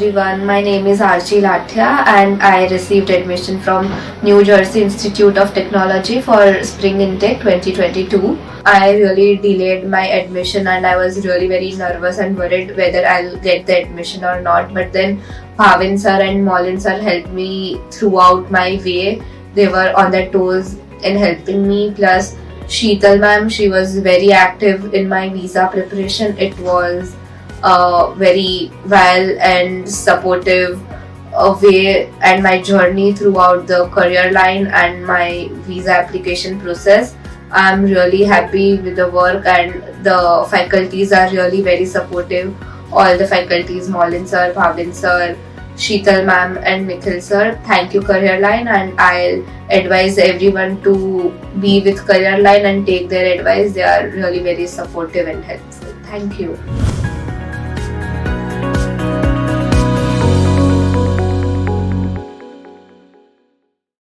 everyone, my name is Aarchi Lathiya and I received admission from New Jersey Institute of Technology for Spring Intake 2022. I really delayed my admission and I was really very nervous and worried whether I'll get the admission or not. But then Bhavin sir and Maulin sir helped me throughout my way. They were on their toes in helping me. Plus Sheetal ma'am, she was very active in my visa preparation. It was very well and supportive way and my journey throughout the career line and my visa application process. I'm really happy with the work and the faculties are really very supportive. All the faculties, Maulin sir, Bhavin sir, Sheetal ma'am and Nikhil sir. Thank you Careerline, and I'll advise everyone to be with Careerline and take their advice. They are really very supportive and helpful. Thank you.